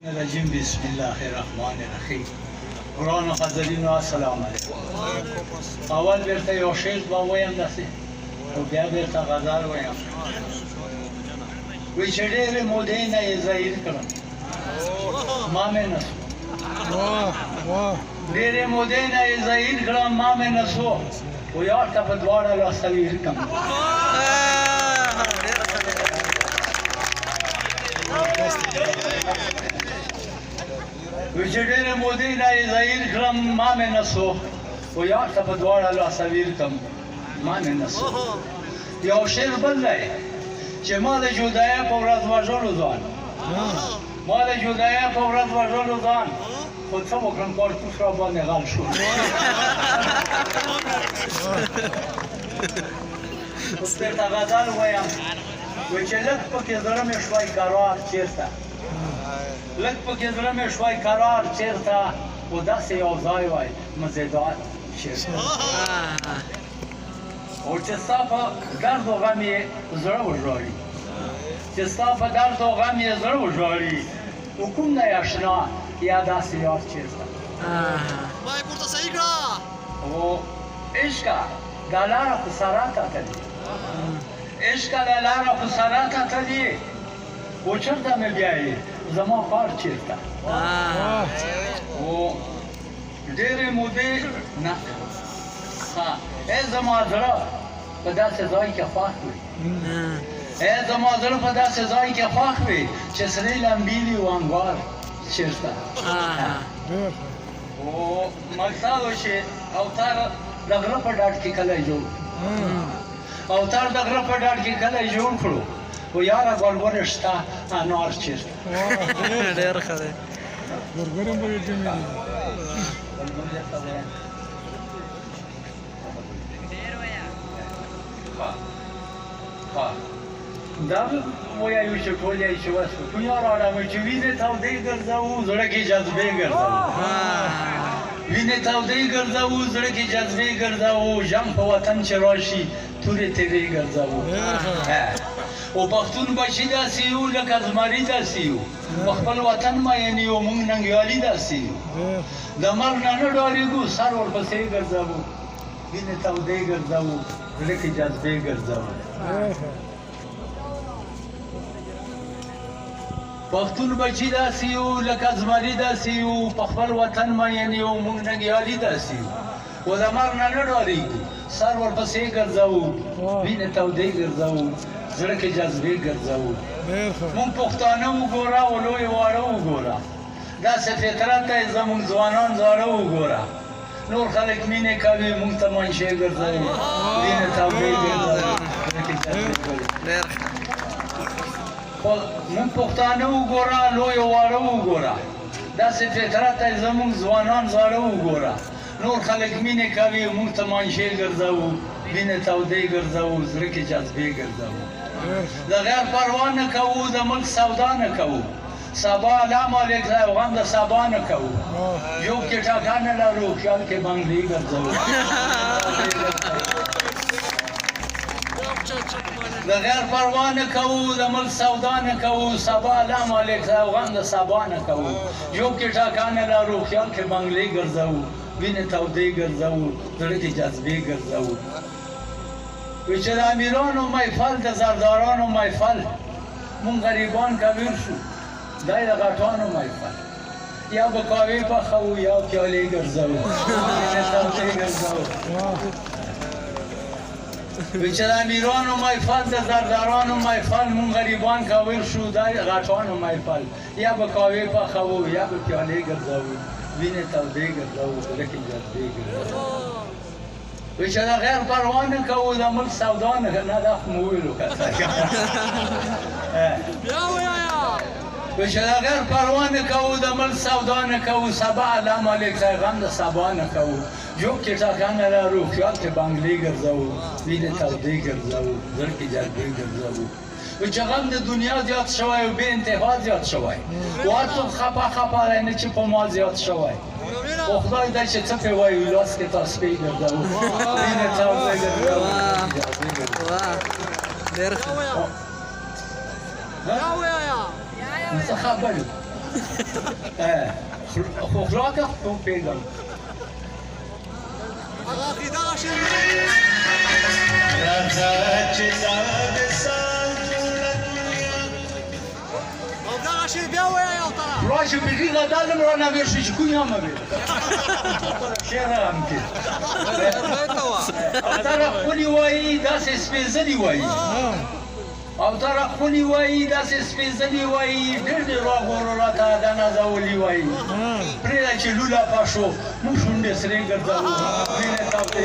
الرجیم بسم الله الرحمن الرحیم قرآن حضرینو السلام علیکم اول بیرته یو شعر به ویم داسې او بیا بیرته غزل ویم وایي چې ډېرې مودې نه یې ظاهر کړم ما مې نه سو ډېرې مودې نه یې ظاهر کړم ما مې نه سو و یار ته په دواړه لاسه ویر کړم وایي چې ډېرې مودې نه یې ظاهر کړم ما مې نه سو و یار ته په دواړه لاسه ویر کړم ما مې نه سو یو شعر بل دی چې ما د جدایۍ په ورځ وژلو ځان ما د جدایۍ په ورځ وژلو ځان خو څه وکړم کارتوس را باندې غل شو اوس درته غزل وایم وایي چې لږ پکې زړه مې شوی قرار چېرته لږ پکې زړه مې شوی قرار چېرته خو داسې یو ځای وای مزېدار چېرته او چې ستا په درد و غم یې زړه وژاړي چې ستا په درد و غم یې زړه وژاړي و کوم دی اشنا یا داسې یار چېرته وای پورته صحیح کړه او عشقه دا لاره خو سره کاته دي عشقه دا لاره خو سره کاته دي و چېرته مې بیایي زما کار چېرته او ډېرې مودې نه ای زما زړه په داسې ځای کې خوښ وي ای زما زړه په داسې ځای کې خوښ وي چې سرې لمبې وي و انګار چېرته او مقصد و چې اوتار د غره په ډاډ کې کلی جوړ اوتار د غره په ډاډ کې کلی جوړ کړو و یاره ګلګونې شته انار چېرته ډېر ښه دی ګورګورم به جمع دا وایو چې ټول یې چې وسو تو یار آدمه چې وینې تودې ګرځوو زړه کې جذبې ګرځوو وینې تودې ګرځوو زړه کې جذبې ګرځوو جنګ په وطن چې راشي تورې تیرې ګرځوو او پښتون بچي داسې یو لکه زمري داسې یو په خپل وطن مین یو موږ ننګیالي داسې یو د مرګ نه نه ډارېږو سر ورپسې ګرځوو وینې تودې ګرځوو زړه کې جذبې ګرځوو پښتون بچي داسې یو لکه زمري داسې یو په خپل وطن مین یو موږ ننګیالي داسې یو و د مرګ نه نه ډارېږو سر ورپسې ګرځوو وینې تودې ګرځوو زړه کې جذبې ګرځوو مونږ پښتانه وګوره و لوی واړه وګوره داسې فطرت دی زموږ ځوانان زاړه وګوره نور خلک مینې کوي مونږ تمانچې ګرځوو وینې تودې ګرځوو زړه کې جذبې ګرځوو خو مونږ پښتانه وګوره لوی واړه وګوره داسې فطرت دی زموږ ځوانان زاړه وګوره نور خلک مینې کوي مونږ تمانچې ګرځوو وینې تودې ګرځوو زړه کې جذبې ګرځوو د غیر پروا نه کوو د ملک سودا نه کوو سبا علام علیک غم د سبا نه کوو جوب کې ټاکا نه لرو خیال کې بنګلې ګرځوو د غیر پروا نه کوو د ملک سودا نه کوو سبا علام علیک غم د سبا نه کوو جوب کې ټاکا نه لرو خیال کې بنګلې ګرځوو وینې تودې ګرځوو زړه کې جذبې ګرځوو وایي چې د امیرانو محفل د زردارانو محفل مونږ غریبان کبیر شو دی د غټانو محفل یا به کاوې پخوو یا پیالې ګرځوو وینې تودې ګرځوو وایي چې د امیرانو محفل د زردارانو محفل مونږ غریبان کبیر شو دی د غټانو محفل یا به کاوې پخوو یا به پیالې ګرځوو وینې تودې ګرځوو زړه کې جذبې ګرځوو وایي چې د غیر پروا نه کوو د ملک سودا نه نه دا خو مو وویلو که بیا ووایه وایي چې د غیر پروا نه کوو د ملک سودا نه کوو سبا علام علیک غم د سبا نه کوو جوب کې ټاکا نه لرو خیال کې بنګلې ګرځوو وینې تودې ګرځوو زړه کې جذبې ګرځوو وایي چې غم د دنیا زیات شوی او بې انتها زیات شوی و هر څوک خفه خفه دی نه چې په ما زیات شوی خو خدای دی چې څه پرې وایي لاس کې تسبیح ګرځوو وینې تودې ګرځوو ډېر ښه بیا ووایه څه خبر خو خلاقه خو پیغام هغه خدای شي راځه چې دا د سال جوړه دنیا او دا شي بیا وای او ترى راشه بيجي غدا لم رانا بيرشي شكون يا ما بي شرام كده ترى خولي واي داس سپېڅلي واي او ترى خولي واي داس سپېڅلي واي ډېر ډېر راغورو راته دا نازولي واي پرې چې لولا پاشو مو شونډې سرې ګرځاو وینې تاوتې